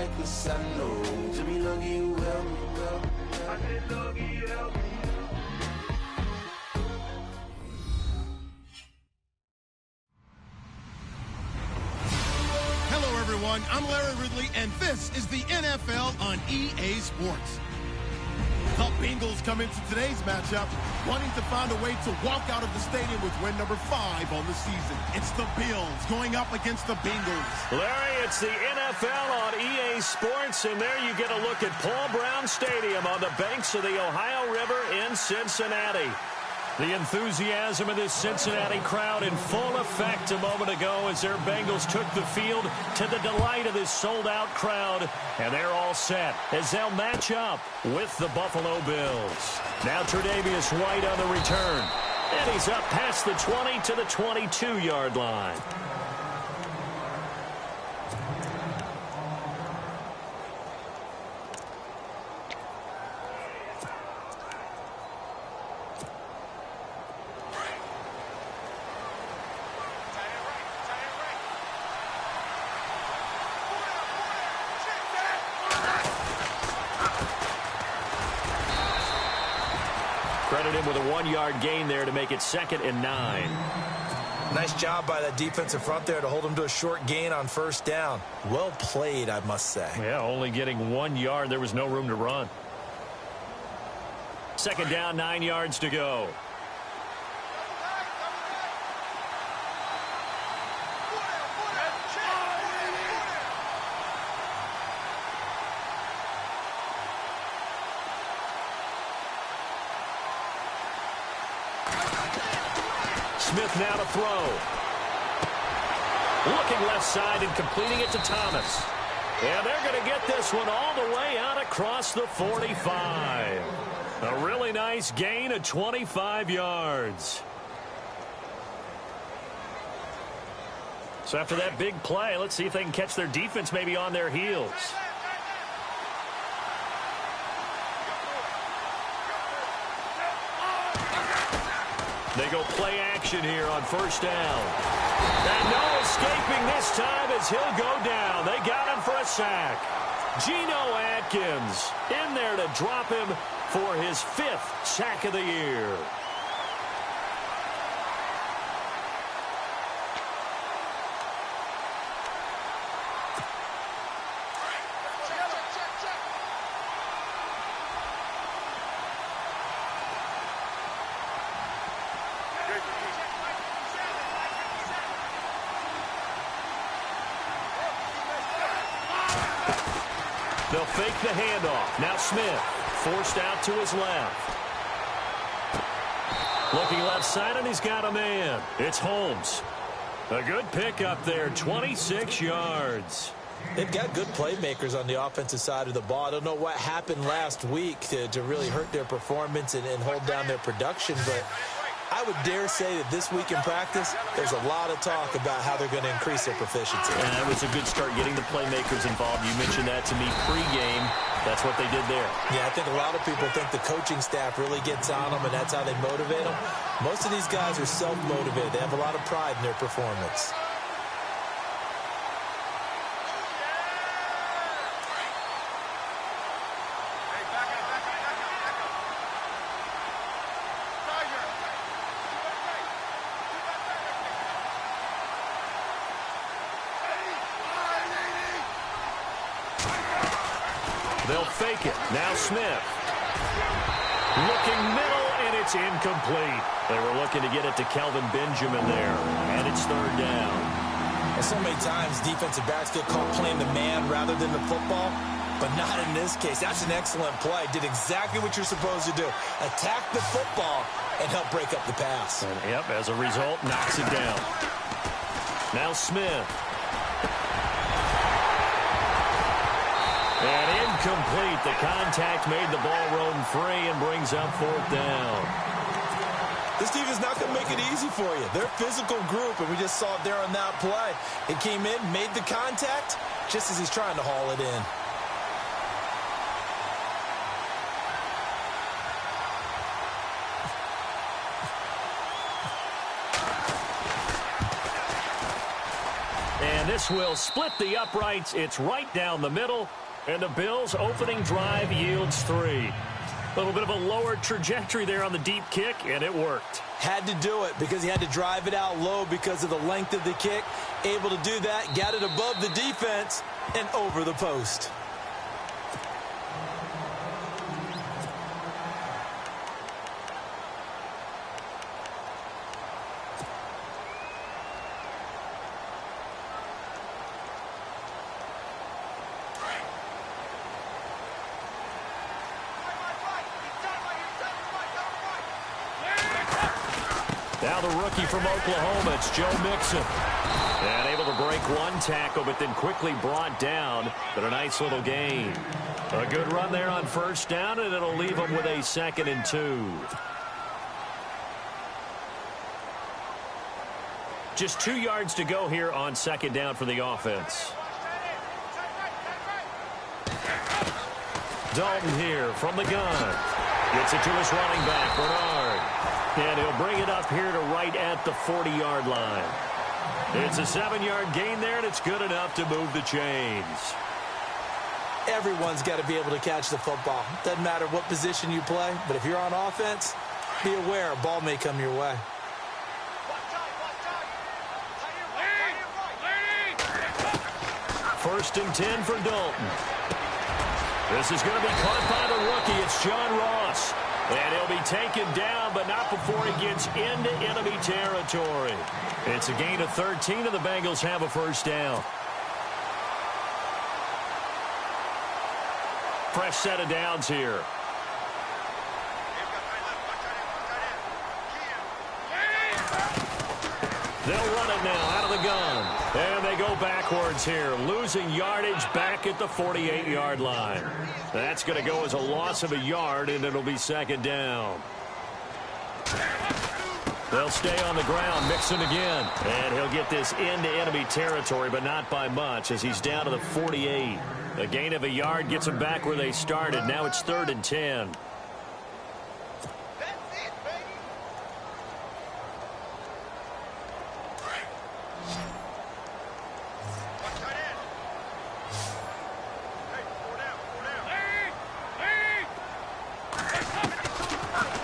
right, 'cause I know. Tell me, Lord, you help me, well. I said, Lord, you help me. Hello, everyone. I'm Larry Ridley, and this is the NFL on EA Sports. The Bengals come into today's matchup wanting to find a way to walk out of the stadium with win number 5 on the season. It's the Bills going up against the Bengals. Larry, it's the NFL on EA Sports, and there you get a look at Paul Brown Stadium on the banks of the Ohio River in Cincinnati. The enthusiasm of this Cincinnati crowd in full effect a moment ago as their Bengals took the field to the delight of this sold-out crowd. And they're all set as they'll match up with the Buffalo Bills. Now Tre'Davious White on the return. And he's up past the 20 to the 22-yard line. Credit him with a 1-yard gain there to make it 2nd and 9. Nice job by that defensive front there to hold him to a short gain on first down. Well played, I must say. Yeah, only getting 1 yard. There was no room to run. 2nd down, 9 yards to go. Smith now to throw. Looking left side and completing it to Thomas. And they're going to get this one all the way out across the 45. A really nice gain of 25 yards. So after that big play, let's see if they can catch their defense maybe on their heels. They go play action here on first down. And no escaping this time as he'll go down. They got him for a sack. Geno Atkins in there to drop him for his 5th sack of the year. They'll fake the handoff. Now Smith forced out to his left. Looking left side, and he's got a man. It's Holmes. A good pick up there, 26 yards. They've got good playmakers on the offensive side of the ball. I don't know what happened last week to really hurt their performance and hold down their production, but I would dare say that this week in practice, there's a lot of talk about how they're going to increase their proficiency. And that was a good start getting the playmakers involved. You mentioned that to me pregame. That's what they did there. Yeah, I think a lot of people think the coaching staff really gets on them, and that's how they motivate them. Most of these guys are self-motivated. They have a lot of pride in their performance. They'll fake it. Now Smith. Looking middle, and it's incomplete. They were looking to get it to Kelvin Benjamin there, and it's 3rd down. And so many times defensive backs get caught playing the man rather than the football, but not in this case. That's an excellent play. Did exactly what you're supposed to do. Attack the football and help break up the pass. And, yep, as a result, knocks it down. Now Smith. And incomplete. The contact made the ball roam free and brings up 4th down. This team is not going to make it easy for you. They're a physical group, and we just saw it there on that play. It came in, made the contact, just as he's trying to haul it in. This will split the uprights. It's right down the middle, and the Bills' opening drive yields 3. A little bit of a lower trajectory there on the deep kick, and it worked. Had to do it because he had to drive it out low because of the length of the kick. Able to do that, got it above the defense, and over the post. Now the rookie from Oklahoma, it's Joe Mixon. And able to break one tackle, but then quickly brought down. But a nice little gain. A good run there on first down, and it'll leave them with a 2nd and 2. Just 2 yards to go here on 2nd down for the offense. Dalton here from the gun. Gets it to his running back, Bernard. And he'll bring it up here to right at the 40-yard line. It's a 7-yard gain there, and it's good enough to move the chains. Everyone's got to be able to catch the football. Doesn't matter what position you play, but if you're on offense, be aware a ball may come your way. First and 10 for Dalton. This is going to be caught by the rookie. It's John Ross. And he'll be taken down, but not before he gets into enemy territory. It's a gain of 13, and the Bengals have a first down. Fresh set of downs here. They'll run it now out of the gun. And they go backwards here, losing yardage back at the 48-yard line. That's going to go as a loss of a yard, and it'll be 2nd down. They'll stay on the ground, Mixon again. And he'll get this into enemy territory, but not by much, as he's down to the 48. A gain of a yard gets them back where they started. Now it's 3rd and 10.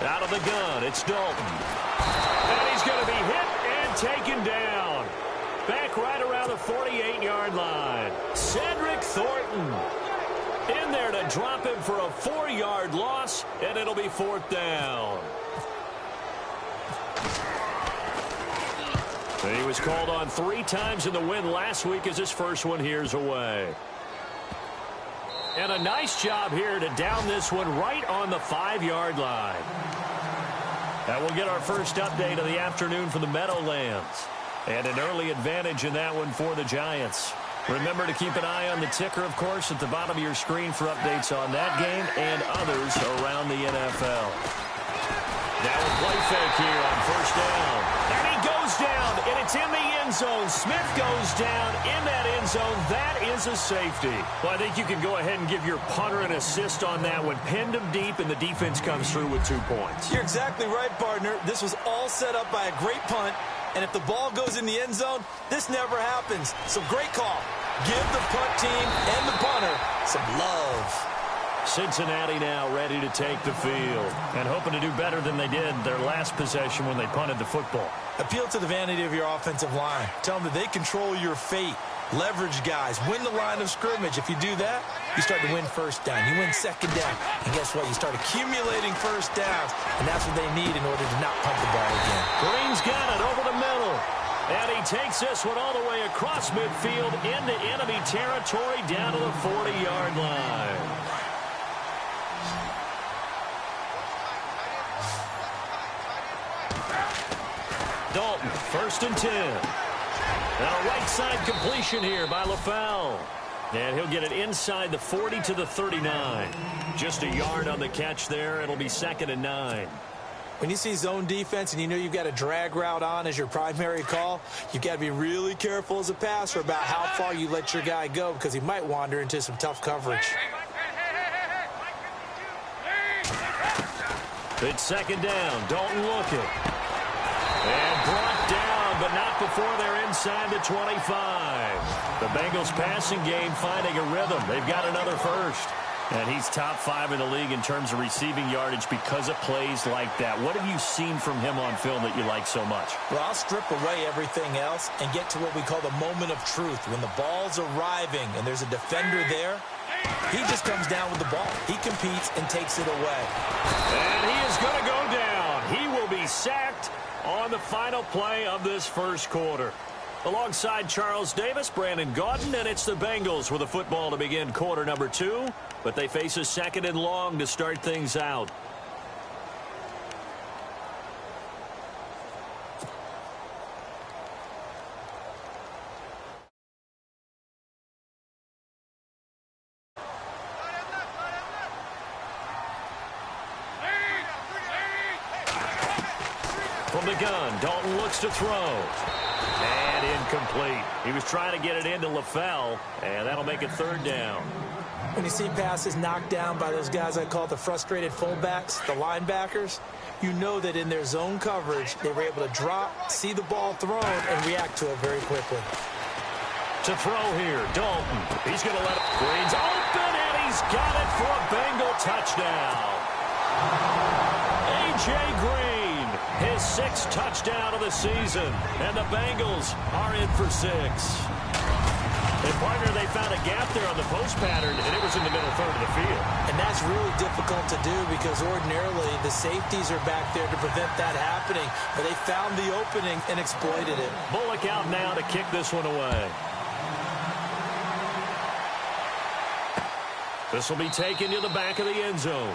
Out of the gun, it's Dalton. And he's going to be hit and taken down. Back right around the 48-yard line. Cedric Thornton in there to drop him for a 4-yard loss, and it'll be 4th down. He was called on 3 times in the win last week as his first one here's away. And a nice job here to down this one right on the 5-yard line. That will get our first update of the afternoon for the Meadowlands. And an early advantage in that one for the Giants. Remember to keep an eye on the ticker, of course, at the bottom of your screen for updates on that game and others around the NFL. Now a play fake here on first down. And he goes down, and it's in the end zone. Smith goes down in that end zone. That is a safety. Well, I think you can go ahead and give your punter an assist on that one. Pinned him deep, and the defense comes through with 2 points. You're exactly right, partner. This was all set up by a great punt. And if the ball goes in the end zone, this never happens. So great call. Give the punt team and the punter some love. Cincinnati now ready to take the field and hoping to do better than they did their last possession when they punted the football. Appeal to the vanity of your offensive line. Tell them that they control your fate. Leverage guys. Win the line of scrimmage. If you do that, you start to win first down. You win 2nd down. And guess what? You start accumulating first downs. And that's what they need in order to not punt the ball again. Green's got it over the middle. And he takes this one all the way across midfield into enemy territory down to the 40-yard line. Dalton, 1st and 10. Now a right side completion here by LaFell. And he'll get it inside the 40 to the 39. Just a yard on the catch there. It'll be 2nd and 9. When you see zone defense and you know you've got a drag route on as your primary call, you've got to be really careful as a passer about how far you let your guy go because he might wander into some tough coverage. It's 2nd down. Dalton looking. And brought down, but not off before they're inside the 25. The Bengals passing game finding a rhythm. They've got another first. And he's top 5 in the league in terms of receiving yardage because of plays like that. What have you seen from him on film that you like so much? Well, I'll strip away everything else and get to what we call the moment of truth. When the ball's arriving and there's a defender there, he just comes down with the ball. He competes and takes it away. And he is going to go down. He will be sacked on the final play of this first quarter. Alongside Charles Davis, Brandon Gaudin, and it's the Bengals with a football to begin quarter number 2. But they face a 2nd and long to start things out. From the gun, Dalton looks to throw. And incomplete. He was trying to get it into LaFell, and that'll make it 3rd down. When you see passes knocked down by those guys I call the frustrated fullbacks, the linebackers, you know that in their zone coverage, they were able to drop, see the ball thrown, and react to it very quickly. To throw here, Dalton. He's going to let it. Green's open, and he's got it for a Bengal touchdown. A.J. Green, his 6th touchdown of the season, and the Bengals are in for 6. And, partner, they found a gap there on the post pattern, and it was in the middle 3rd of the field. And that's really difficult to do because ordinarily the safeties are back there to prevent that happening. But they found the opening and exploited it. Bullock out now to kick this one away. This will be taken to the back of the end zone.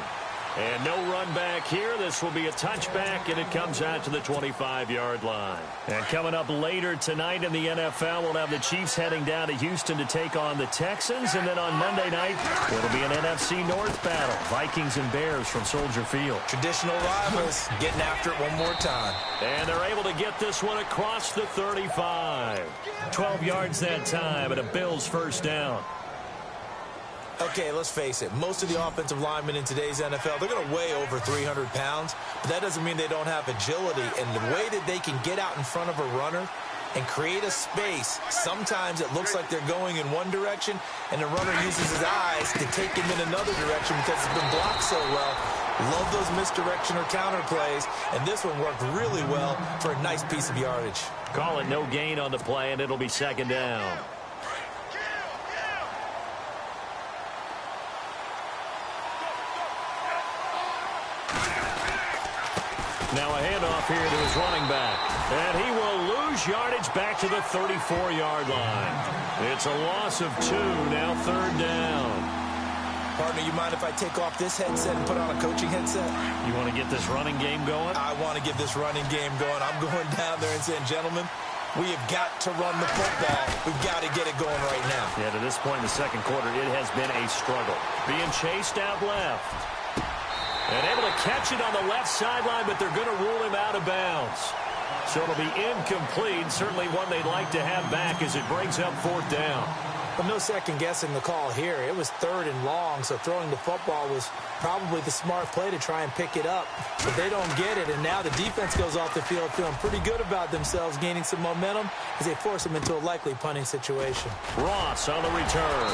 And no run back here. This will be a touchback, and it comes out to the 25-yard line. And coming up later tonight in the NFL, we'll have the Chiefs heading down to Houston to take on the Texans. And then on Monday night, it'll be an NFC North battle. Vikings and Bears from Soldier Field. Traditional rivals getting after it one more time. And they're able to get this one across the 35. 12 yards that time, and a Bills first down. Okay, let's face it. Most of the offensive linemen in today's NFL, they're going to weigh over 300 pounds, but that doesn't mean they don't have agility. And the way that they can get out in front of a runner and create a space, sometimes it looks like they're going in one direction, and the runner uses his eyes to take him in another direction because it's been blocked so well. Love those misdirection or counter plays, and this one worked really well for a nice piece of yardage. Call it no gain on the play, and it'll be 2nd down. Now a handoff here to his running back. And he will lose yardage back to the 34-yard line. It's a loss of 2, now 3rd down. Partner, you mind if I take off this headset and put on a coaching headset? You want to get this running game going? I want to get this running game going. I'm going down there and saying, gentlemen, we have got to run the football. We've got to get it going right now. Yeah, to this point in the 2nd quarter, it has been a struggle. Being chased out left. And able to catch it on the left sideline, but they're going to rule him out of bounds. So it'll be incomplete. Certainly one they'd like to have back as it brings up 4th down. But no second guessing the call here. It was 3rd and long, so throwing the football was probably the smart play to try and pick it up. But they don't get it, and now the defense goes off the field feeling pretty good about themselves, gaining some momentum as they force them into a likely punting situation. Ross on the return.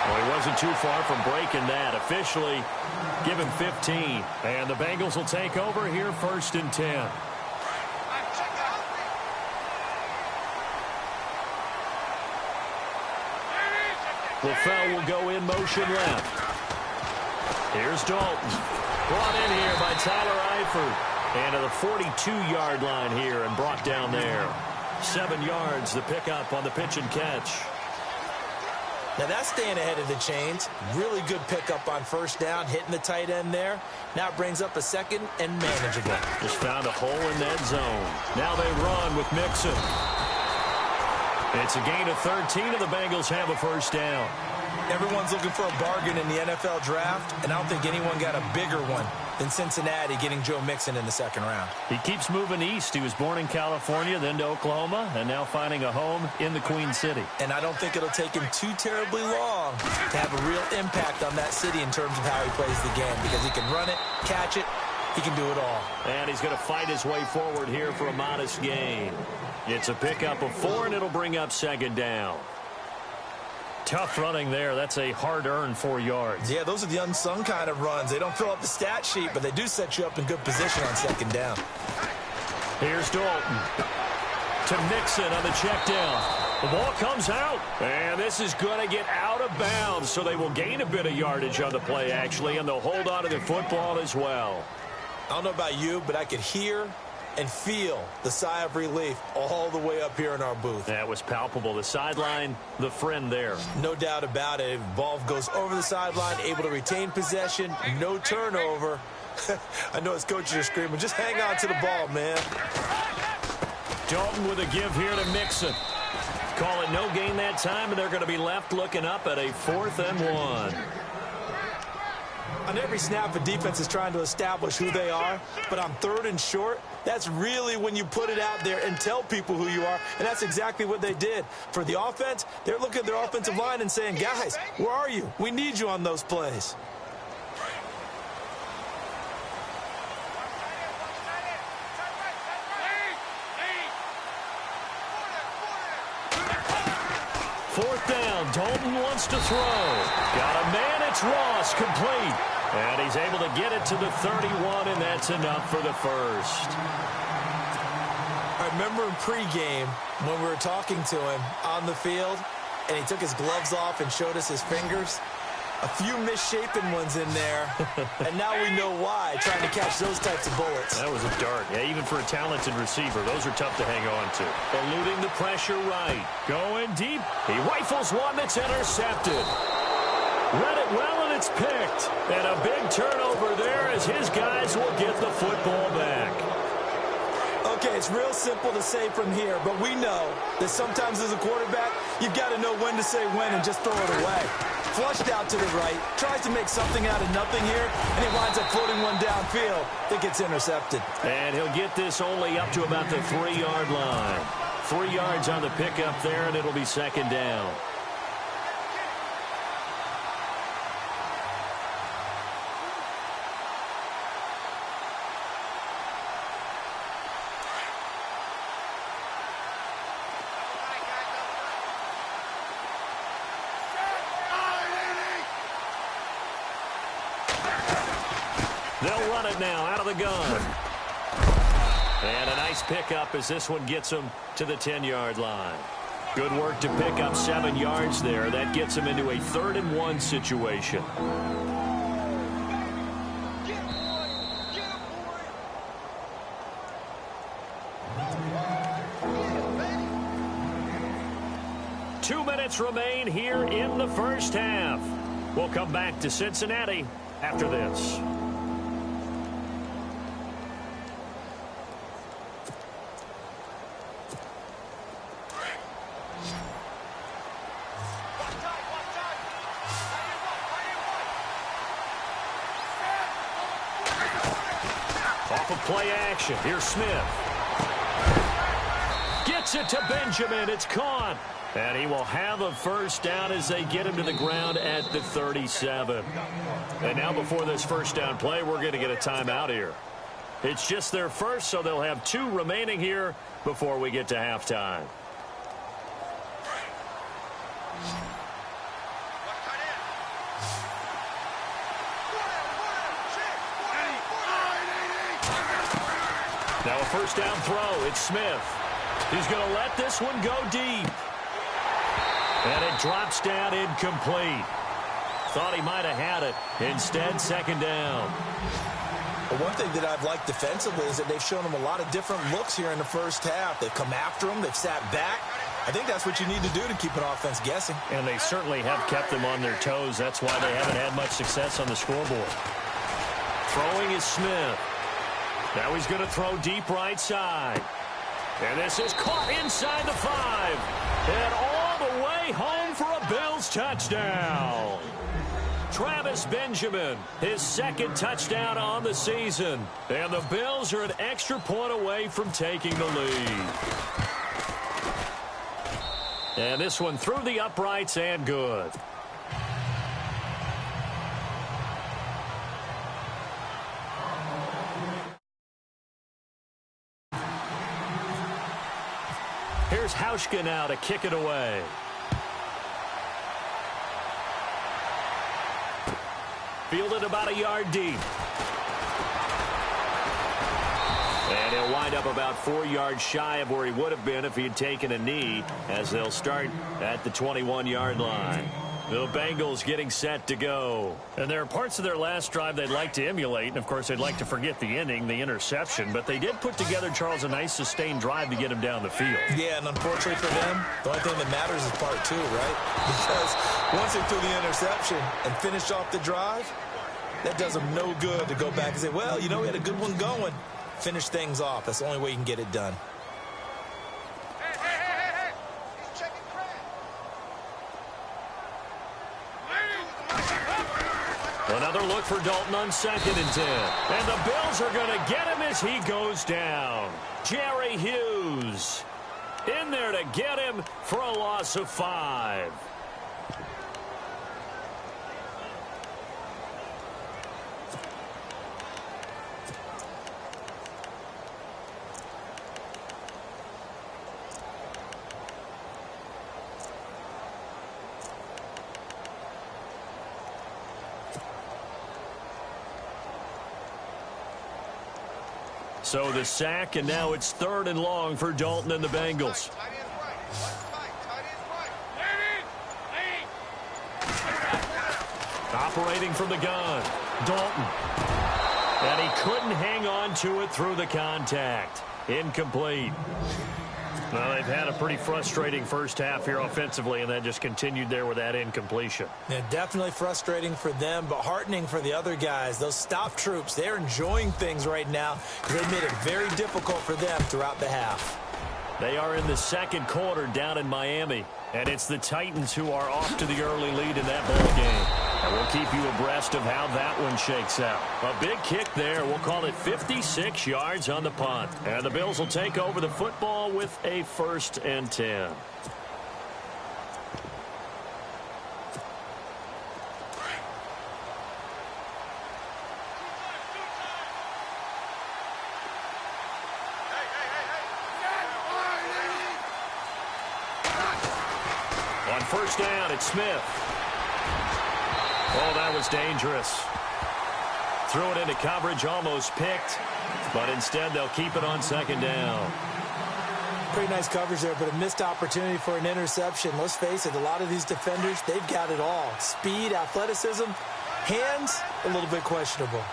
Well, he wasn't too far from breaking that. Officially, give him 15. And the Bengals will take over here 1st and 10. LaFell will go in motion left. Here's Dalton. Brought in here by Tyler Eifert. And to the 42-yard line here and brought down there. 7 yards, the pickup on the pitch and catch. Now that's staying ahead of the chains. Really good pickup on 1st down, hitting the tight end there. Now it brings up a 2nd and manageable. Just found a hole in that zone. Now they run with Mixon. It's a gain of 13, and the Bengals have a 1st down. Everyone's looking for a bargain in the NFL draft, and I don't think anyone got a bigger one than Cincinnati getting Joe Mixon in the 2nd round. He keeps moving east. He was born in California, then to Oklahoma, and now finding a home in the Queen City. And I don't think it'll take him too terribly long to have a real impact on that city in terms of how he plays the game, because he can run it, catch it, He can do it all. And he's going to fight his way forward here for a modest gain. It's a pickup of 4, and it'll bring up second down. Tough running there. That's a hard-earned 4 yards. Yeah, those are the unsung kind of runs. They don't fill up the stat sheet, but they do set you up in good position on second down. Here's Dalton to Mixon on the check down. The ball comes out, and this is going to get out of bounds, so they will gain a bit of yardage on the play, actually, and they'll hold on to the football as well. I don't know about you, but I could hear and feel the sigh of relief all the way up here in our booth. That was palpable. The sideline, the friend there. No doubt about it. Ball goes over the sideline, able to retain possession, no turnover. I know his coaches are screaming, just hang on to the ball, man. Dalton with a give here to Mixon. Call it no gain that time, and they're going to be left looking up at a 4th and 1. On every snap, a defense is trying to establish who they are, but on 3rd and short, that's really when you put it out there and tell people who you are, and that's exactly what they did. For the offense, they're looking at their offensive line and saying, guys, where are you? We need you on those plays. Fourth down, Dalton wants to throw. Got a man, it's Ross, complete. And he's able to get it to the 31, and that's enough for the first. I remember in pregame when we were talking to him on the field, and he took his gloves off and showed us his fingers. A few misshapen ones in there, and now we know why, trying to catch those types of bullets. That was a dart. Yeah, even for a talented receiver, those are tough to hang on to. Eluding the pressure right. Going deep. He rifles one that's intercepted. Read it well, and it's picked. And a big turnover there as his guys will get the football back. Okay, it's real simple to say from here, but we know that sometimes as a quarterback, you've got to know when to say when and just throw it away. Flushed out to the right, tries to make something out of nothing here, and he winds up floating one downfield that gets intercepted. And he'll get this only up to about the 3-yard line. 3 yards on the pickup there, and it'll be second down. They'll run it now out of the gun. And a nice pickup as this one gets them to the 10-yard line. Good work to pick up 7 yards there. That gets them into a 3rd and 1 situation. Two minutes remain here in the first half. We'll come back to Cincinnati after this. Off of play action. Here's Smith. Gets it to Benjamin. It's caught. And he will have a first down as they get him to the ground at the 37. And now before this first down play, we're going to get a timeout here. It's just their first, so they'll have 2 remaining here before we get to halftime. Now a first down throw. It's Smith. He's going to let this one go deep. And it drops down incomplete. Thought he might have had it. Instead, second down. Well, one thing that I've liked defensively is that they've shown him a lot of different looks here in the first half. They've come after him. They've sat back. I think that's what you need to do to keep an offense guessing. And they certainly have kept them on their toes. That's why they haven't had much success on the scoreboard. Throwing is Smith. Now he's going to throw deep right side. And this is caught inside the 5. And all the way home for a Bills touchdown. Travis Benjamin, his second touchdown on the season. And the Bills are an extra point away from taking the lead. And this one through the uprights and good. Here's Hauschka now to kick it away. Fielded about a yard deep. And he'll wind up about 4 yards shy of where he would have been if he had taken a knee, as they'll start at the 21-yard line. The Bengals getting set to go. And there are parts of their last drive they'd like to emulate, and of course they'd like to forget the inning, the interception, but they did put together, Charles, a nice sustained drive to get him down the field. Yeah, and unfortunately for them, the only thing that matters is part 2, right? Because once they threw the interception and finished off the drive, that does them no good to go back and say, well, you know, we had a good one going. Finish things off. That's the only way you can get it done. Another look for Dalton on 2nd and 10. And the Bills are going to get him as he goes down. Jerry Hughes in there to get him for a loss of 5. So the sack, and now it's 3rd and long for Dalton and the Bengals. Operating from the gun, Dalton. And he couldn't hang on to it through the contact. Incomplete. Well, they've had a pretty frustrating first half here offensively, and that just continued there with that incompletion. Yeah, definitely frustrating for them, but heartening for the other guys. Those stop troops, they're enjoying things right now. They made it very difficult for them throughout the half. They are in the 2nd quarter down in Miami, and it's the Titans who are off to the early lead in that ball game. And we'll keep you abreast of how that one shakes out. A big kick there. We'll call it 56 yards on the punt. And the Bills will take over the football with a 1st and 10. On 1st down, it's Smith. Oh, that was dangerous. Threw it into coverage, almost picked, but instead they'll keep it on 2nd down. Pretty nice coverage there, but a missed opportunity for an interception. Let's face it, a lot of these defenders, they've got it all. Speed, athleticism, hands, a little bit questionable.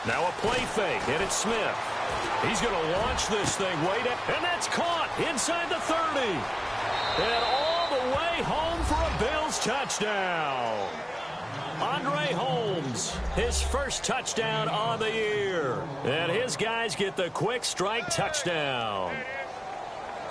Now a play fake, and it's Smith. He's going to launch this thing way down, and that's caught inside the 30. And all the way home for a Bills touchdown. Andre Holmes, his first touchdown on the year. And his guys get the quick strike touchdown.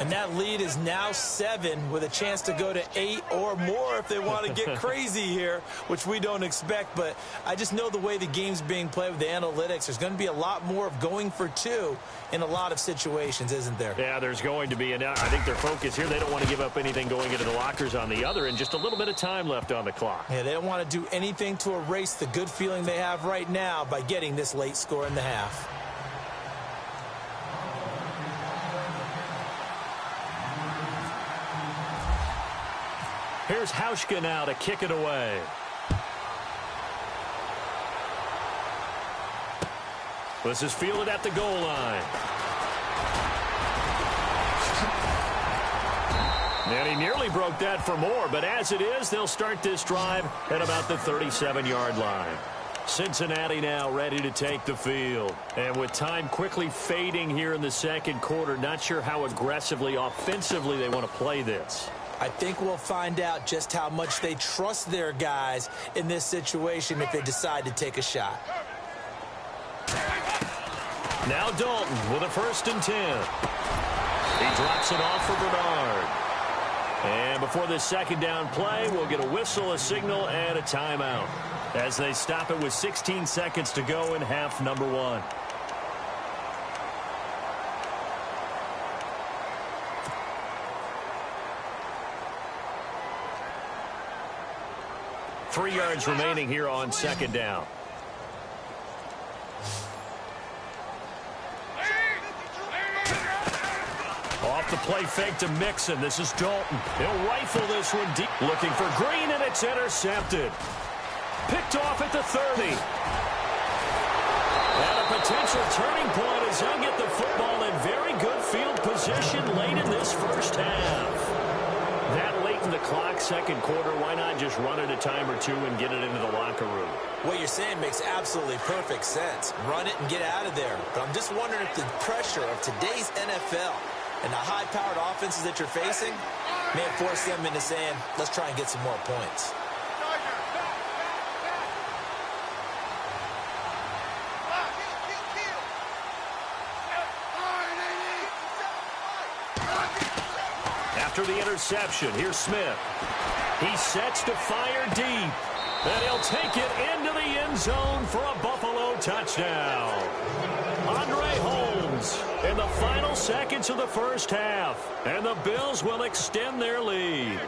And that lead is now 7 with a chance to go to 8 or more if they want to get crazy here, which we don't expect. But I just know the way the game's being played with the analytics, there's going to be a lot more of going for 2 in a lot of situations, isn't there? Yeah, there's going to be. And I think their focus here, they don't want to give up anything going into the lockers on the other, and just a little bit of time left on the clock. Yeah, they don't want to do anything to erase the good feeling they have right now by getting this late score in the half. Here's Hauschka now to kick it away. This is fielded at the goal line. And he nearly broke that for more, but as it is, they'll start this drive at about the 37-yard line. Cincinnati now ready to take the field. And with time quickly fading here in the 2nd quarter, not sure how aggressively, offensively they want to play this. I think we'll find out just how much they trust their guys in this situation if they decide to take a shot. Now Dalton with a 1st and 10. He drops it off for Bernard. And before this 2nd down play, we'll get a whistle, a signal, and a timeout as they stop it with 16 seconds to go in half number 1. 3 yards remaining here on second down. Off the play fake to Mixon. This is Dalton. He'll rifle this one deep. Looking for Green, and it's intercepted. Picked off at the 30. And a potential turning point as he'll get the football in very good field position late in this first half. That late in the clock, second quarter, why not just run it a time or two and get it into the locker room? What you're saying makes absolutely perfect sense. Run it and get out of there. But I'm just wondering if the pressure of today's NFL and the high-powered offenses that you're facing may force them into saying, let's try and get some more points. After the interception, here's Smith. He sets to fire deep. And he'll take it into the end zone for a Buffalo touchdown. Andre Holmes in the final seconds of the first half. And the Bills will extend their lead.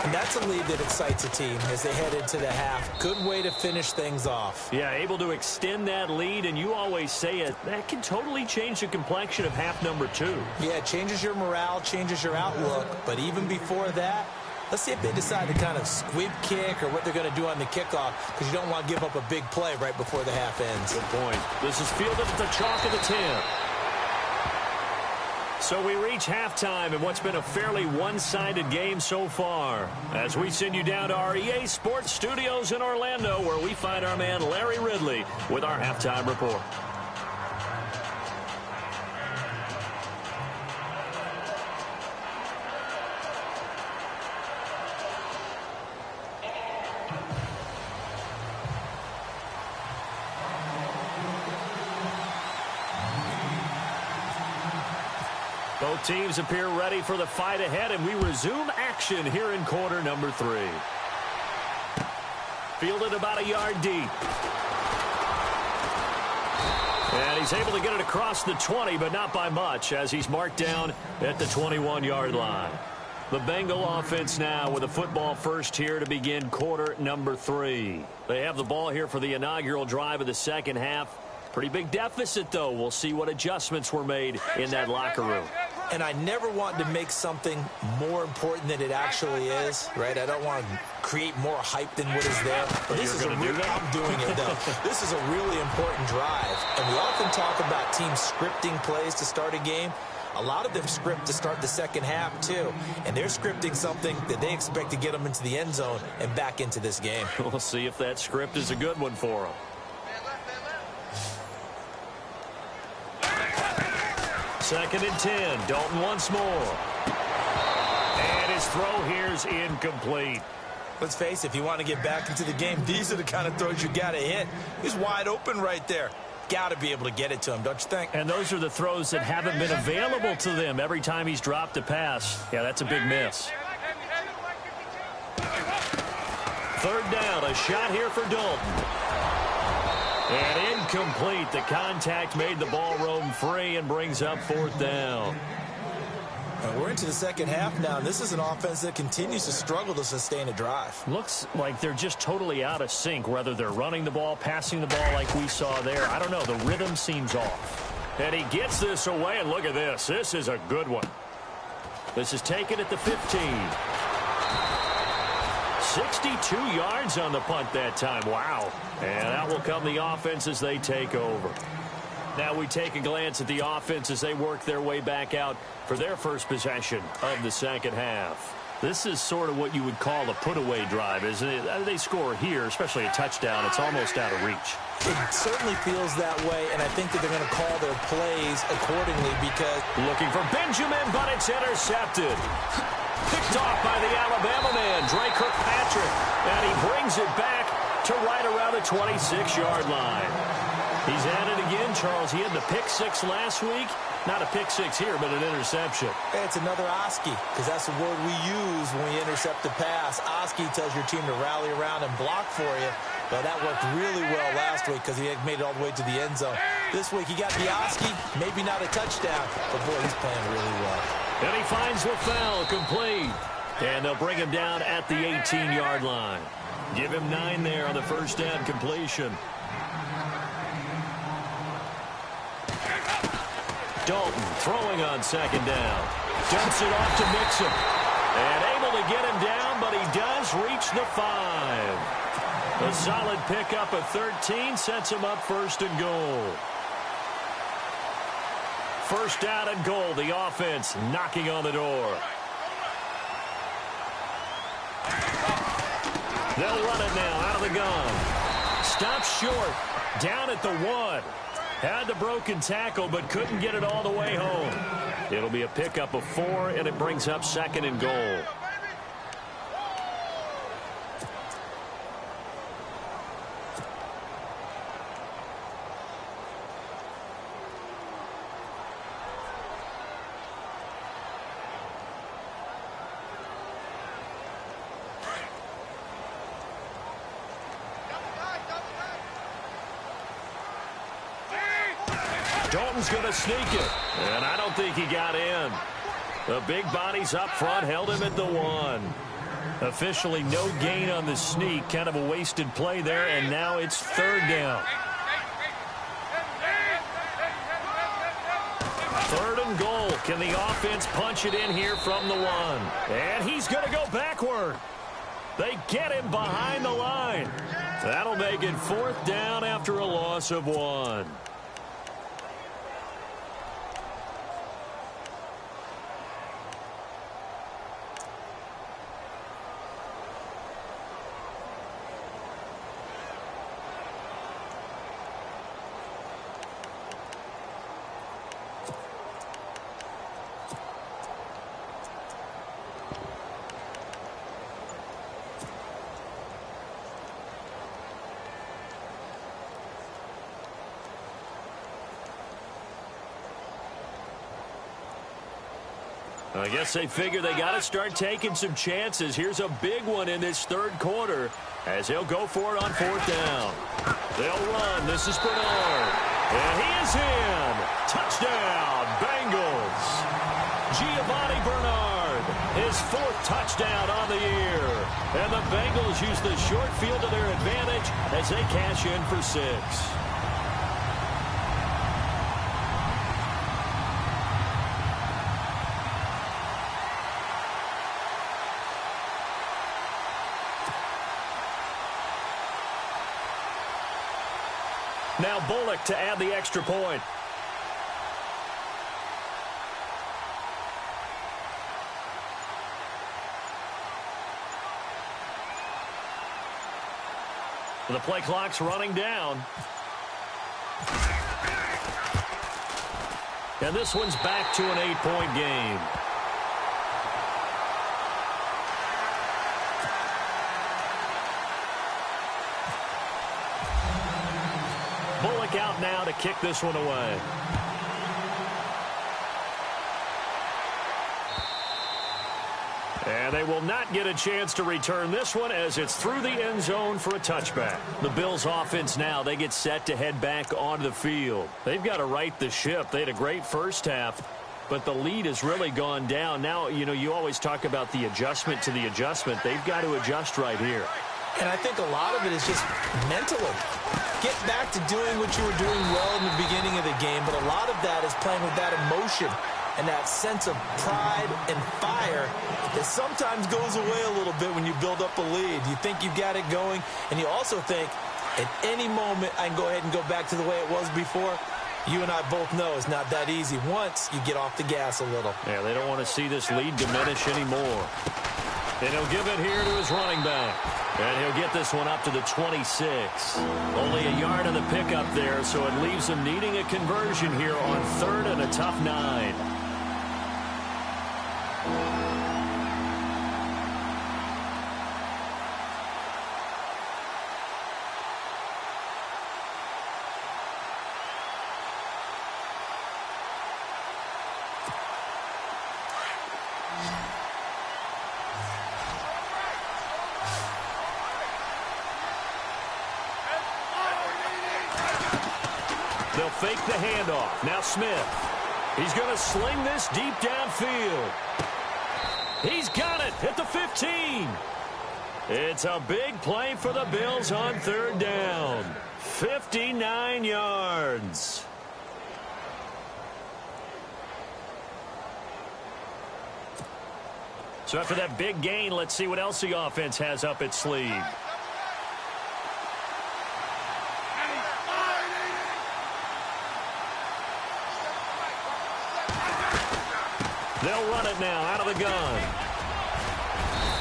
And that's a lead that excites a team as they head into the half. Good way to finish things off. Yeah, able to extend that lead, and you always say it, that can totally change the complexion of half number 2. Yeah, it changes your morale, changes your outlook. But even before that, let's see if they decide to kind of squib kick or what they're going to do on the kickoff, because you don't want to give up a big play right before the half ends. Good point. This is fielded at the chalk of the 10. So we reach halftime in what's been a fairly one-sided game so far, as we send you down to our EA Sports Studios in Orlando, where we find our man Larry Ridley with our halftime report. Both teams appear ready for the fight ahead, and we resume action here in quarter number 3. Fielded about a yard deep. And he's able to get it across the 20, but not by much, as he's marked down at the 21-yard line. The Bengal offense now with a football first here to begin quarter number 3. They have the ball here for the inaugural drive of the second half. Pretty big deficit, though. We'll see what adjustments were made in that locker room. And I never want to make something more important than it actually is, right? I don't want to create more hype than what is there. But this is I'm doing it, though. This is a really important drive. And we often talk about teams scripting plays to start a game. A lot of them script to start the second half, too. And they're scripting something that they expect to get them into the end zone and back into this game. We'll see if that script is a good one for them. Second and 10. Dalton once more. And his throw here is incomplete. Let's face it, if you want to get back into the game, these are the kind of throws you got to hit. He's wide open right there. Got to be able to get it to him, don't you think? And those are the throws that haven't been available to them every time he's dropped a pass. Yeah, that's a big miss. Third down, a shot here for Dalton. And incomplete. The contact made the ball roam free and brings up fourth down. We're into the second half now, and this is an offense that continues to struggle to sustain a drive. Looks like they're just totally out of sync, whether they're running the ball, passing the ball like we saw there. I don't know. The rhythm seems off. And he gets this away, and look at this. This is a good one. This is taken at the 15. 62 yards on the punt that time. Wow. And that will come the offense as they take over. Now we take a glance at the offense as they work their way back out for their first possession of the second half. This is sort of what you would call a put-away drive, isn't it? They score here, especially a touchdown. It's almost out of reach. It certainly feels that way, and I think that they're going to call their plays accordingly because... Looking for Benjamin, but it's intercepted. Picked off by the Alabama man, Dre Kirkpatrick. And he brings it back to right around the 26-yard line. He's at it again, Charles. He had the pick six last week. Not a pick six here, but an interception. Hey, it's another Oski, because that's the word we use when we intercept the pass. Oski tells your team to rally around and block for you. But that worked really well last week because he had made it all the way to the end zone. This week he got the Oski, maybe not a touchdown, but boy, he's playing really well. And he finds LaFell complete. And they'll bring him down at the 18-yard line. Give him 9 there on the first down completion. Dalton throwing on second down. Dumps it off to Mixon. And able to get him down, but he does reach the 5. A solid pickup of 13 sets him up first and goal. First down and goal, the offense knocking on the door. They'll run it now out of the gun. Stops short, down at the 1. Had the broken tackle, but couldn't get it all the way home. It'll be a pickup of 4, and it brings up second and goal. Dalton's going to sneak it, and I don't think he got in. The big bodies up front held him at the 1. Officially no gain on the sneak, kind of a wasted play there, and now it's third down. Third and goal. Can the offense punch it in here from the 1? And he's going to go backward. They get him behind the line. That'll make it fourth down after a loss of 1. I guess they figure they got to start taking some chances. Here's a big one in this third quarter as he'll go for it on fourth down. They'll run. This is Bernard. And he is in. Touchdown, Bengals. Giovanni Bernard, his 4th touchdown on the year. And the Bengals use the short field to their advantage as they cash in for 6. Now Bullock to add the extra point. The play clock's running down. And this one's back to an 8-point game. Bullock out now to kick this one away. And they will not get a chance to return this one as it's through the end zone for a touchback. The Bills offense now, they get set to head back onto the field. They've got to right the ship. They had a great first half, but the lead has really gone down. Now, you always talk about the adjustment to the adjustment. They've got to adjust right here. And I think a lot of it is just mentally. Get back to doing what you were doing well in the beginning of the game, but a lot of that is playing with that emotion and that sense of pride and fire that sometimes goes away a little bit when you build up a lead. You think you've got it going, and you also think at any moment I can go ahead and go back to the way it was before. You and I both know it's not that easy once you get off the gas a little. Yeah, they don't want to see this lead diminish anymore. And he'll give it here to his running back. And he'll get this one up to the 26. Only a yard on the pickup there, so it leaves him needing a conversion here on third and a tough 9. They'll fake the handoff. Now Smith. He's going to sling this deep downfield. He's got it at the 15. It's a big play for the Bills on third down. 59 yards. So after that big gain, let's see what else the offense has up its sleeve. They'll run it now out of the gun.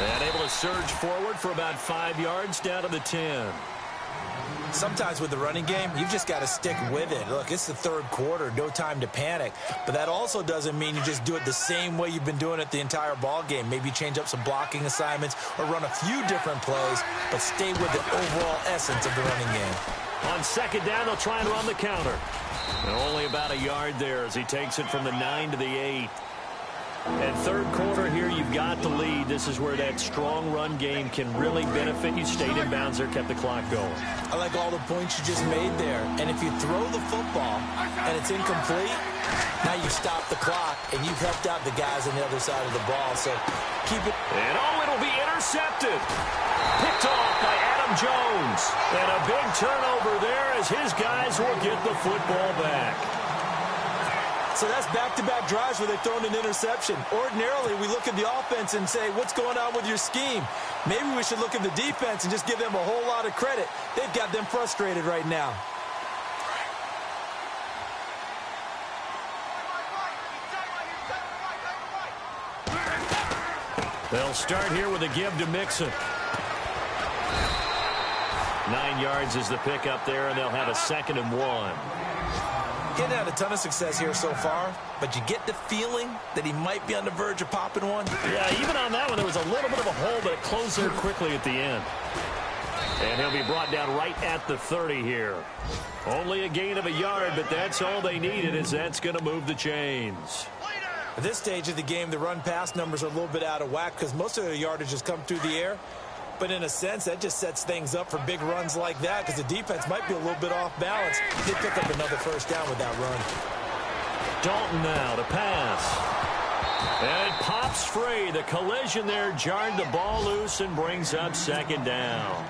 And able to surge forward for about 5 yards down to the 10. Sometimes with the running game, you've just got to stick with it. Look, it's the third quarter, no time to panic. But that also doesn't mean you just do it the same way you've been doing it the entire ball game. Maybe change up some blocking assignments or run a few different plays, but stay with the overall essence of the running game. On second down, they'll try and run the counter. And only about a yard there as he takes it from the 9 to the 8. And third quarter here, you've got the lead. This is where that strong run game can really benefit you. Stayed in bounds there, kept the clock going. I like all the points you just made there. And if you throw the football and it's incomplete, now you stop the clock and you've helped out the guys on the other side of the ball. So keep it. And it'll be intercepted. Picked off by Adam Jones. And a big turnover there as his guys will get the football back. So that's back-to-back drives where they've thrown an interception. Ordinarily, we look at the offense and say, what's going on with your scheme? Maybe we should look at the defense and just give them a whole lot of credit. They've got them frustrated right now. They'll start here with a give to Mixon. 9 yards is the pickup there, and they'll have a 2nd and 1. Getting had a ton of success here so far, but you get the feeling that he might be on the verge of popping one. Yeah, even on that one, there was a little bit of a hole, but it closed there quickly at the end. And he'll be brought down right at the 30 here. Only a gain of a yard, but that's all they needed, as that's going to move the chains. At this stage of the game, the run-pass numbers are a little bit out of whack because most of the yardage has come through the air. But in a sense, that just sets things up for big runs like that because the defense might be a little bit off balance. They pick up another first down with that run. Dalton now to pass. And it pops free. The collision there jarred the ball loose and brings up 2nd down.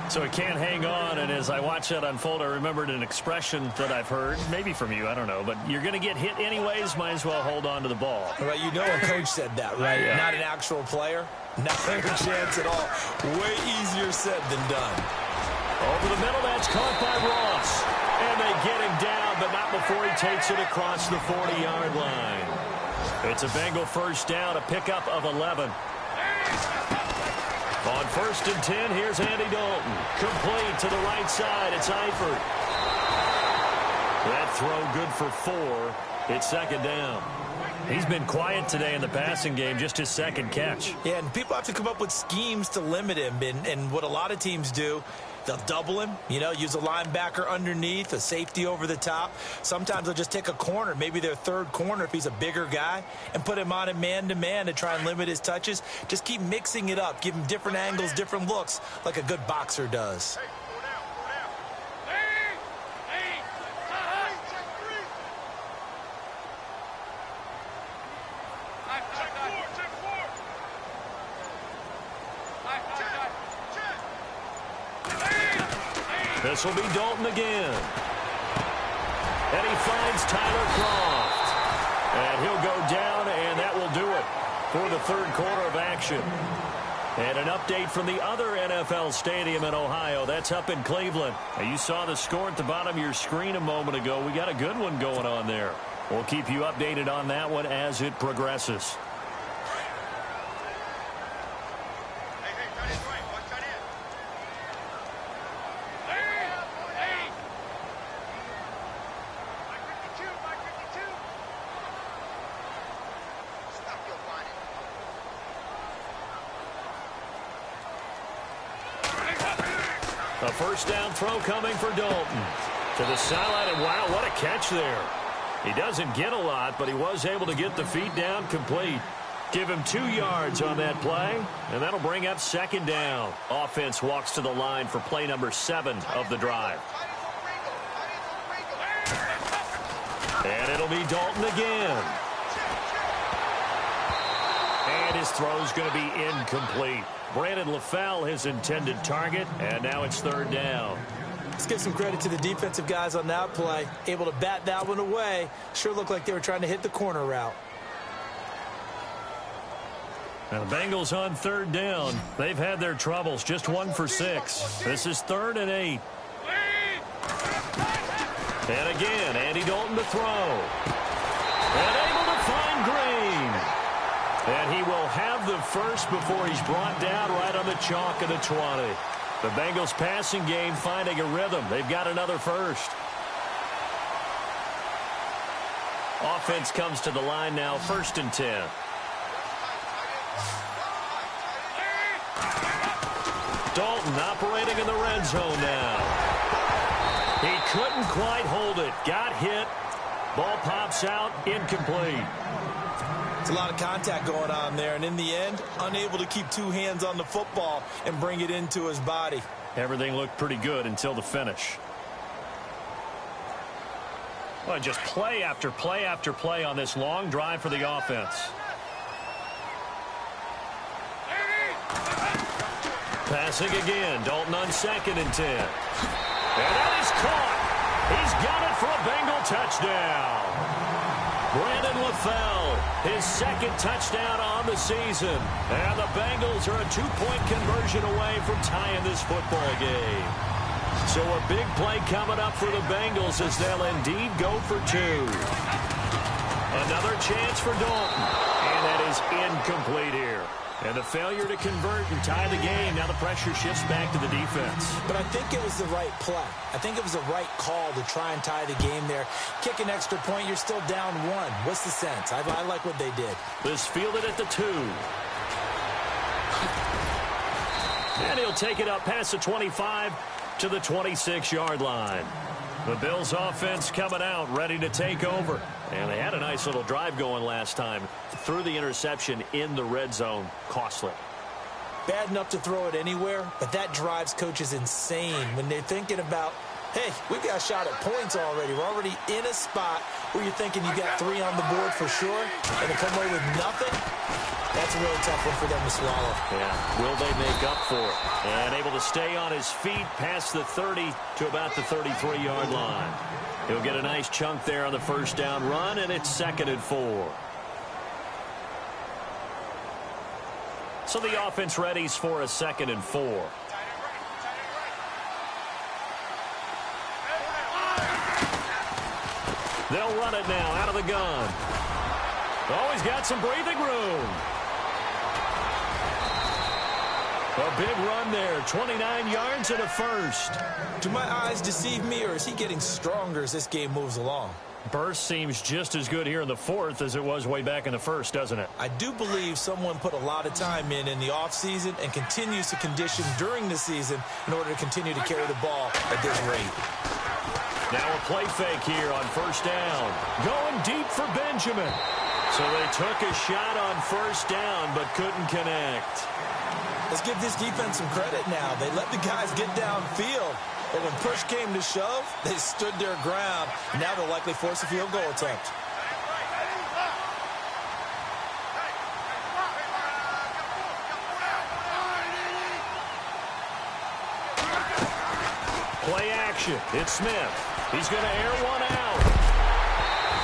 So it can't hang on, and as I watch that unfold, I remembered an expression that I've heard, maybe from you, I don't know, but you're going to get hit anyways, might as well hold on to the ball. Well, you know a coach said that, right? Yeah. Not an actual player. Not a chance at all. Way easier said than done. Over the middle, that's caught by Ross. And they get him down, but not before he takes it across the 40-yard line. It's a Bengal first down, a pickup of 11. On 1st and 10, here's Andy Dalton. Complete to the right side. It's Eifert. That throw good for 4. It's 2nd down. He's been quiet today in the passing game, just his 2nd catch. Yeah, and people have to come up with schemes to limit him. And what a lot of teams do, they'll double him, use a linebacker underneath, a safety over the top. Sometimes they'll just take a corner, maybe their 3rd corner if he's a bigger guy, and put him on a man-to-man to try and limit his touches. Just keep mixing it up, give him different angles, different looks, like a good boxer does. This will be Dalton again. And he finds Tyler Croft. And he'll go down, and that will do it for the 3rd quarter of action. And an update from the other NFL stadium in Ohio. That's up in Cleveland. Now, you saw the score at the bottom of your screen a moment ago. We got a good one going on there. We'll keep you updated on that one as it progresses. A first down throw coming for Dalton. To the sideline, and wow, what a catch there. He doesn't get a lot, but he was able to get the feet down complete. Give him 2 yards on that play, and that'll bring up 2nd down. Offense walks to the line for play number 7 of the drive. And it'll be Dalton again. And his throw's going to be incomplete. Brandon LaFell, his intended target, and now it's third down. Let's give some credit to the defensive guys on that play. Able to bat that one away. Sure looked like they were trying to hit the corner route. Now the Bengals on third down. They've had their troubles. Just 1 for 6. This is 3rd and 8. And again, Andy Dalton to throw. And able to find Green. And he will have the first before he's brought down right on the chalk of the 20. The Bengals passing game finding a rhythm. They've got another first. Offense comes to the line now, 1st and 10. Dalton operating in the red zone now. He couldn't quite hold it. Got hit. Ball pops out. Incomplete. It's a lot of contact going on there, and in the end, unable to keep 2 hands on the football and bring it into his body. Everything looked pretty good until the finish. Well, just play after play after play on this long drive for the offense. Passing again. Dalton on 2nd and 10. And that is caught. He's got it for a Bengal touchdown. Brandon LaFell, his 2nd touchdown on the season. And the Bengals are a 2-point conversion away from tying this football game. So a big play coming up for the Bengals as they'll indeed go for 2. Another chance for Dalton. And that is incomplete here. And a failure to convert and tie the game. Now the pressure shifts back to the defense. But I think it was the right play. I think it was the right call to try and tie the game there. Kick an extra point, you're still down 1. What's the sense? I like what they did. This fielded at the 2. And he'll take it up past the 25 to the 26-yard line. The Bills offense coming out, ready to take over. And they had a nice little drive going last time. Threw the interception in the red zone. Costly. Bad enough to throw it anywhere, but that drives coaches insane when they're thinking about, hey, we've got a shot at points already. We're already in a spot where you're thinking you got 3 on the board for sure, and to come away with nothing, that's a really tough one for them to swallow. Yeah, will they make up for it? And able to stay on his feet past the 30 to about the 33-yard line. He'll get a nice chunk there on the first down run, and it's 2nd and 4. So the offense readies for a 2nd and 4. They'll run it now out of the gun. Oh, he's got some breathing room. A big run there, 29 yards and a first. Do my eyes deceive me, or is he getting stronger as this game moves along? Burst seems just as good here in the 4th as it was way back in the 1st, doesn't it? I do believe someone put a lot of time in the offseason and continues to condition during the season in order to continue to carry the ball at this rate. Now a play fake here on first down. Going deep for Benjamin. So they took a shot on first down but couldn't connect. Let's give this defense some credit now. They let the guys get downfield. But when push came to shove, they stood their ground. Now they'll likely force a field goal attempt. Play action. It's Smith. He's going to air one out.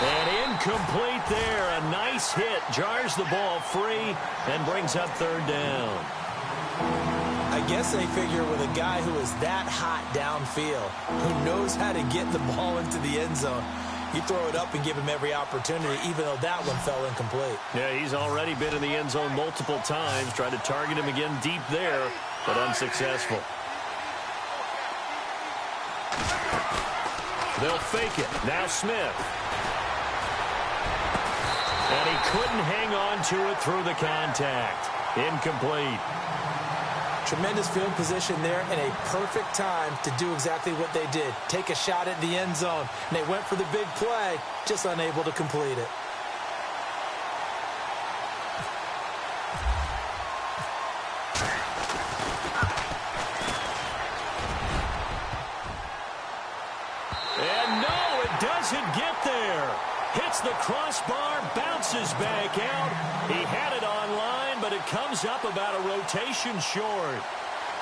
And incomplete there. A nice hit. Jars the ball free and brings up third down. I guess they figure with a guy who is that hot downfield, who knows how to get the ball into the end zone, you throw it up and give him every opportunity, even though that one fell incomplete. Yeah, he's already been in the end zone multiple times. Tried to target him again deep there, but unsuccessful. They'll fake it. Now Smith. And he couldn't hang on to it through the contact. Incomplete. Tremendous field position there and a perfect time to do exactly what they did. Take a shot at the end zone. And they went for the big play, just unable to complete it. And no, it doesn't get there. Hits the crossbar, bounces back out. He had it online, again, but it comes up about a rotation short.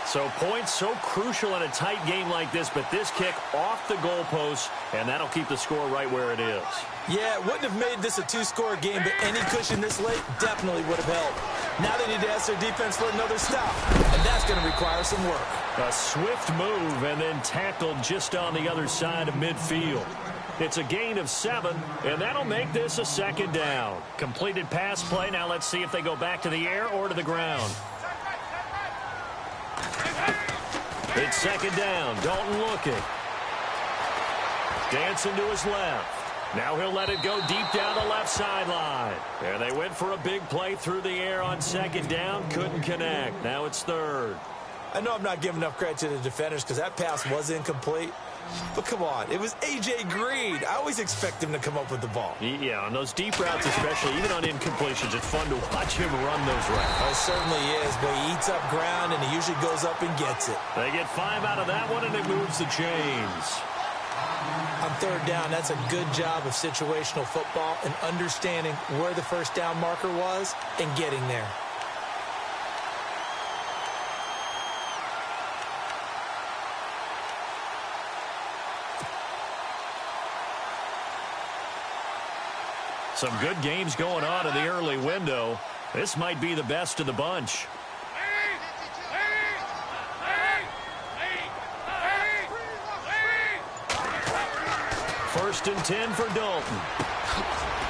So points so crucial in a tight game like this, but this kick off the goalpost, and that'll keep the score right where it is. Yeah, it wouldn't have made this a two-score game, but any cushion this late definitely would have helped. Now they need to ask their defense for another stop, and that's going to require some work. A swift move and then tackled just on the other side of midfield. It's a gain of 7, and that'll make this a 2nd down. Completed pass play. Now let's see if they go back to the air or to the ground. It's 2nd down. Dalton looking. Dancing to his left. Now he'll let it go deep down the left sideline. And they went for a big play through the air on 2nd down. Couldn't connect. Now it's 3rd. I know I'm not giving enough credit to the defenders because that pass was incomplete. But come on, it was A.J. Green. I always expect him to come up with the ball. Yeah, on those deep routes especially, even on incompletions, it's fun to watch him run those routes. It certainly is, but he eats up ground, and he usually goes up and gets it. They get 5 out of that one, and it moves the chains. On 3rd down, that's a good job of situational football and understanding where the first down marker was and getting there. Some good games going on in the early window. This might be the best of the bunch. First and 10 for Dalton.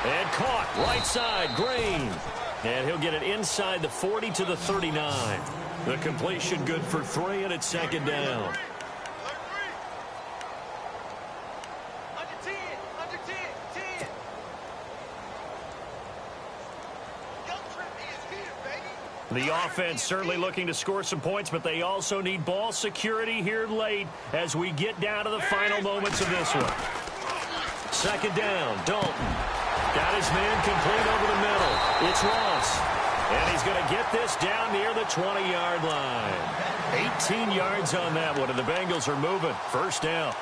And caught right side, Green. And he'll get it inside the 40 to the 39. The completion good for 3, and it's 2nd down. The offense certainly looking to score some points, but they also need ball security here late as we get down to the final moments of this one. 2nd down, Dalton. Got his man complete over the middle. It's Ross. And he's going to get this down near the 20-yard line. 18 yards on that one, and the Bengals are moving. 1st down.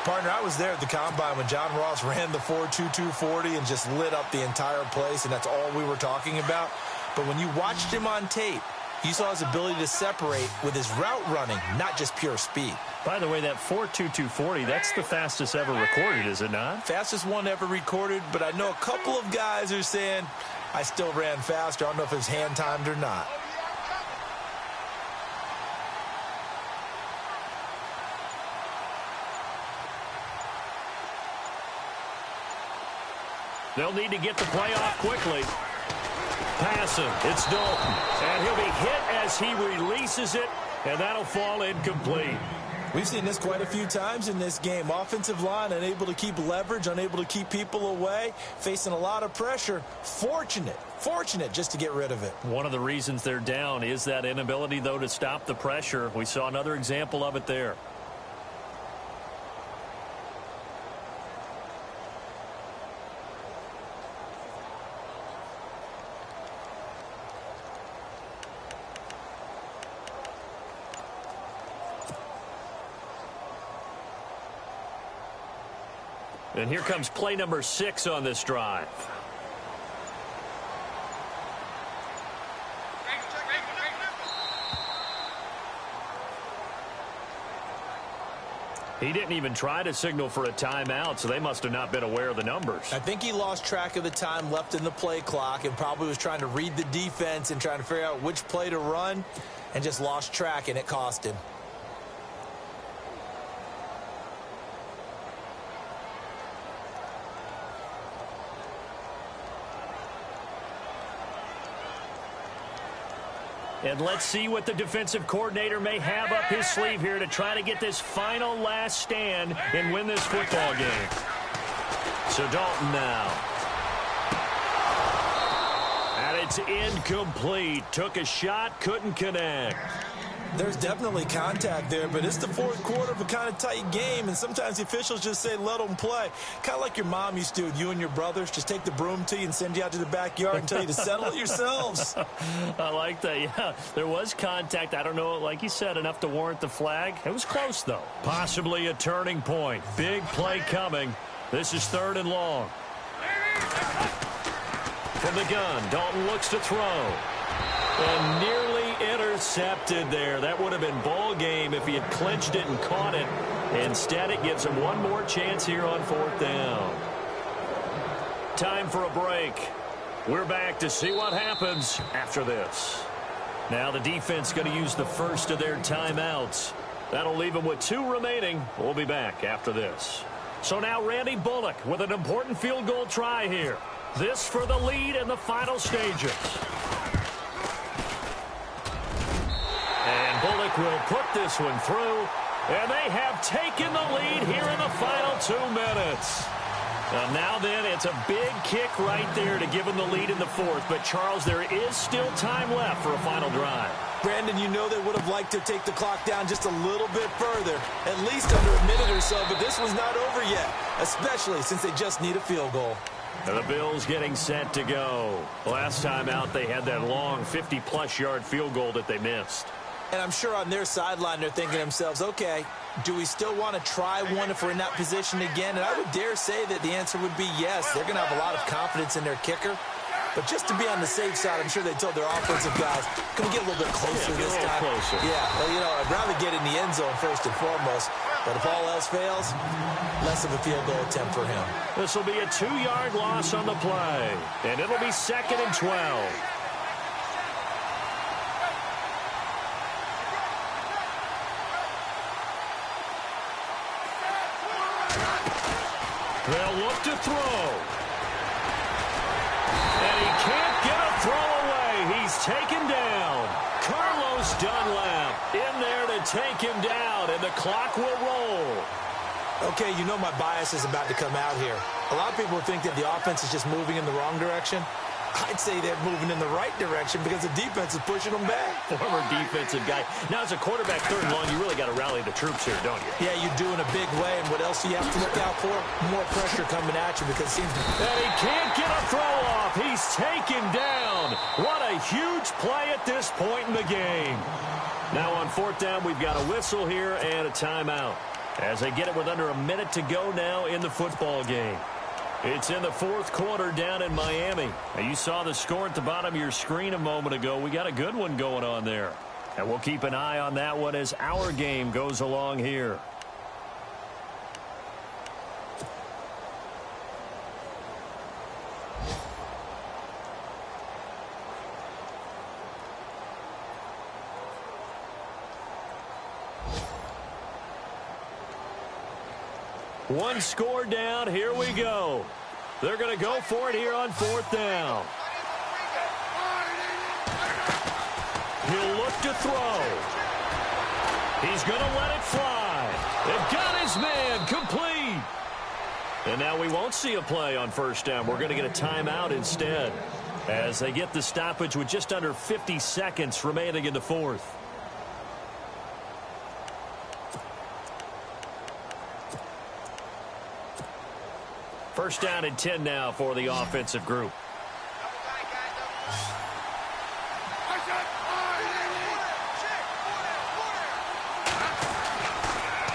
Partner, I was there at the Combine when John Ross ran the 4.22 40 and just lit up the entire place, and that's all we were talking about. But when you watched him on tape, you saw his ability to separate with his route running, not just pure speed. By the way, that 4.22 40, that's the fastest ever recorded, is it not? Fastest one ever recorded, but I know a couple of guys are saying, I still ran faster. I don't know if it was hand-timed or not. They'll need to get the play off quickly. Passing, it's Dalton. And he'll be hit as he releases it, and that'll fall incomplete. We've seen this quite a few times in this game. Offensive line unable to keep leverage, unable to keep people away, facing a lot of pressure. Fortunate just to get rid of it. One of the reasons they're down is that inability, though, to stop the pressure. We saw another example of it there. And here comes play number 6 on this drive. He didn't even try to signal for a timeout, so they must have not been aware of the numbers. I think he lost track of the time left in the play clock and probably was trying to read the defense and trying to figure out which play to run and just lost track, and it cost him. And let's see what the defensive coordinator may have up his sleeve here to try to get this final last stand and win this football game. So Dalton now. And it's incomplete. Took a shot, couldn't connect. There's definitely contact there, but it's the 4th quarter of a kind of tight game, and sometimes the officials just say, let them play. Kind of like your mom used to with you and your brothers. Just take the broom to you and send you out to the backyard and tell you to settle it yourselves. I like that, yeah. There was contact. I don't know, like you said, enough to warrant the flag. It was close, though. Possibly a turning point. Big play coming. This is 3rd and long. From the gun, Dalton looks to throw. And nearly intercepted there. That would have been ball game if he had clinched it and caught it. Instead, it gives him one more chance here on 4th down. Time for a break. We're back to see what happens after this. Now the defense going to use the first of their timeouts. That'll leave them with 2 remaining. We'll be back after this. So now Randy Bullock with an important field goal try here. This for the lead in the final stages. And Bullock will put this one through. And they have taken the lead here in the final 2 minutes. And now then, it's a big kick right there to give them the lead in the 4th. But, Charles, there is still time left for a final drive. Brandon, you know they would have liked to take the clock down just a little bit further, at least under a minute or so, but this was not over yet, especially since they just need a field goal. And the Bills getting set to go. Last time out, they had that long 50-plus yard field goal that they missed. And I'm sure on their sideline they're thinking to themselves, okay, do we still want to try one if we're in that position again? And I would dare say that the answer would be yes. They're going to have a lot of confidence in their kicker. But just to be on the safe side, I'm sure they told their offensive guys, can we get a little bit closer this time? Closer. Yeah, well, you know, I'd rather get in the end zone first and foremost. But if all else fails, less of a field goal attempt for him. This will be a 2-yard loss on the play. And it'll be 2nd and 12. They'll look to throw. And he can't get a throw away. He's taken down. Carlos Dunlap in there to take him down, and the clock will roll. Okay, you know my bias is about to come out here. A lot of people think that the offense is just moving in the wrong direction. I'd say they're moving in the right direction because the defense is pushing them back. Former defensive guy. Now, as a quarterback, 3rd and long, you really got to rally the troops here, don't you? Yeah, you do in a big way. And what else do you have to look out for? More pressure coming at you because it seems to... And he can't get a throw off. He's taken down. What a huge play at this point in the game. Now on 4th down, we've got a whistle here and a timeout as they get it with under a minute to go now in the football game. It's in the 4th quarter down in Miami. Now, you saw the score at the bottom of your screen a moment ago. We got a good one going on there. And we'll keep an eye on that one as our game goes along here. One score down. Here we go. They're going to go for it here on 4th down. He'll look to throw. He's going to let it fly. They've got his man complete. And now we won't see a play on 1st down. We're going to get a timeout instead as they get the stoppage with just under 50 seconds remaining in the 4th. First down and 10 now for the offensive group.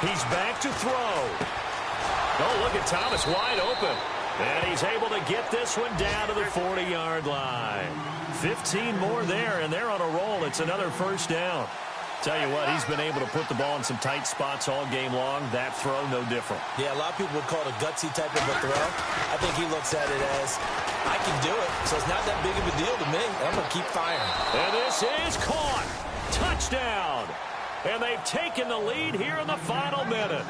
He's back to throw. Oh, look at Thomas wide open. And he's able to get this one down to the 40-yard line. 15 more there, and they're on a roll. It's another 1st down. Tell you what, he's been able to put the ball in some tight spots all game long. That throw, no different. Yeah, a lot of people would call it a gutsy type of a throw. I think he looks at it as, I can do it, so it's not that big of a deal to me. I'm going to keep firing. And this is caught. Touchdown. And they've taken the lead here in the final minute.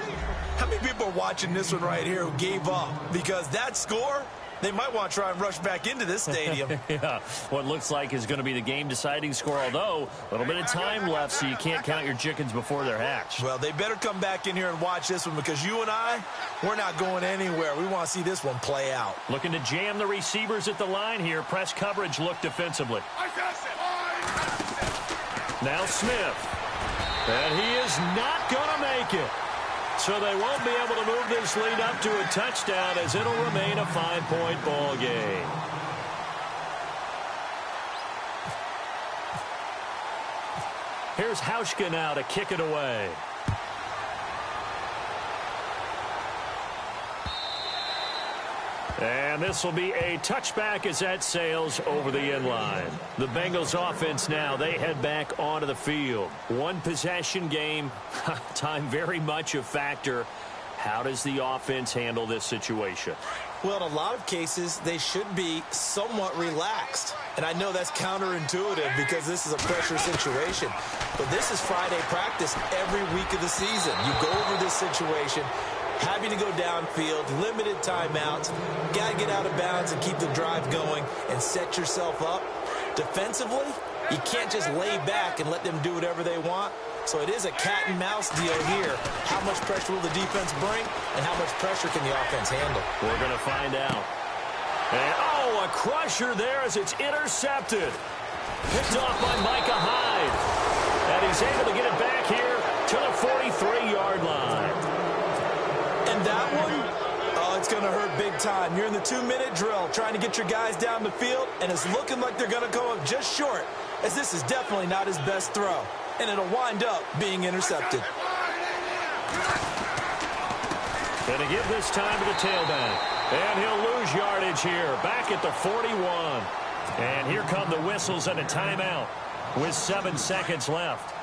How many people are watching this one right here who gave up? Because that score, they might want to try and rush back into this stadium. Yeah, what looks like is going to be the game-deciding score, although a little bit of time left, so you can't count your chickens before they're hatched. Well, they better come back in here and watch this one because you and I, we're not going anywhere. We want to see this one play out. Looking to jam the receivers at the line here. Press coverage look defensively. Now Smith. And he is not going to make it. So they won't be able to move this lead up to a touchdown as it'll remain a 5-point ball game. Here's Hauschka now to kick it away. And this will be a touchback as that sails over the end line. The Bengals offense now, they head back onto the field. One possession game, time very much a factor. How does the offense handle this situation? Well, in a lot of cases, they should be somewhat relaxed. And I know that's counterintuitive because this is a pressure situation. But this is Friday practice every week of the season. You go over this situation, having to go downfield, limited timeouts, got to get out of bounds and keep the drive going and set yourself up. Defensively, you can't just lay back and let them do whatever they want. So it is a cat and mouse deal here. How much pressure will the defense bring and how much pressure can the offense handle? We're going to find out. And, oh, a crusher there as it's intercepted. Picked off by Micah Hyde. And he's able to get it back here to the 43-yard line. And that one, it's going to hurt big time. You're in the 2-minute drill trying to get your guys down the field, and it's looking like they're going to come up just short, as this is definitely not his best throw. And it'll wind up being intercepted. Going to give this time to the tailback. And he'll lose yardage here, back at the 41. And here come the whistles and a timeout with 7 seconds left.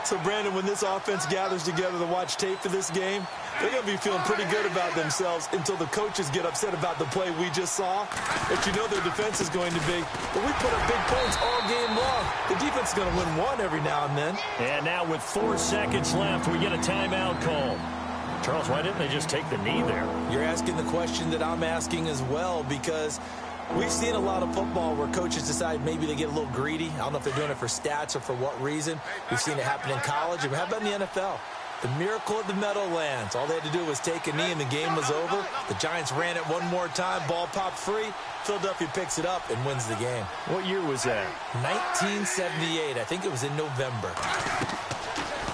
So, Brandon, when this offense gathers together to watch tape for this game, they're going to be feeling pretty good about themselves until the coaches get upset about the play we just saw. But you know their defense is going to be, but we put up big points all game long. The defense is going to win one every now and then. And now with 4 seconds left, we get a timeout call. Charles, why didn't they just take the knee there? You're asking the question that I'm asking as well, because we've seen a lot of football where coaches decide maybe they get a little greedy. I don't know if they're doing it for stats or for what reason. We've seen it happen in college. And how about in the NFL? The miracle at the Meadowlands. All they had to do was take a knee and the game was over. The Giants ran it one more time. Ball popped free. Philadelphia picks it up and wins the game. What year was that? 1978. I think it was in November.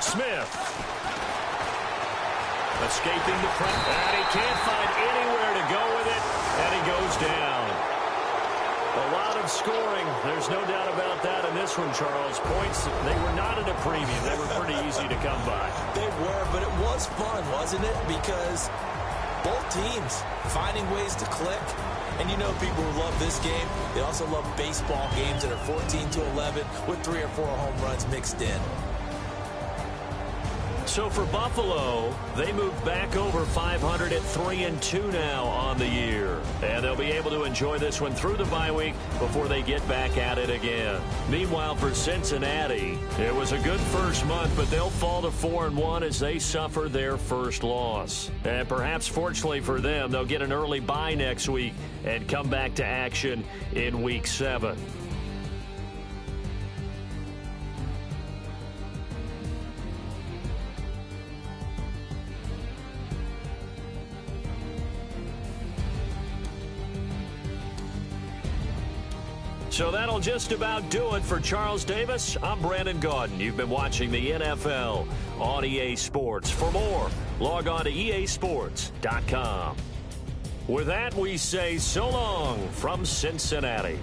Smith. Escaping the front. And he can't find anywhere to go with it. And he goes down. A lot of scoring. There's no doubt about that in this one, Charles. Points, they were not in a premium. They were pretty easy to come by. They were, but it was fun, wasn't it? Because both teams finding ways to click. And you know people who love this game, they also love baseball games that are 14-11 with 3 or 4 home runs mixed in. So for Buffalo, they moved back over 500 at 3-2 now on the year. And they'll be able to enjoy this one through the bye week before they get back at it again. Meanwhile, for Cincinnati, it was a good first month, but they'll fall to 4-1 as they suffer their first loss. And perhaps fortunately for them, they'll get an early bye next week and come back to action in Week 7. So that'll just about do it for Charles Davis. I'm Brandon Gaudin. You've been watching the NFL on EA Sports. For more, log on to easports.com. With that, we say so long from Cincinnati.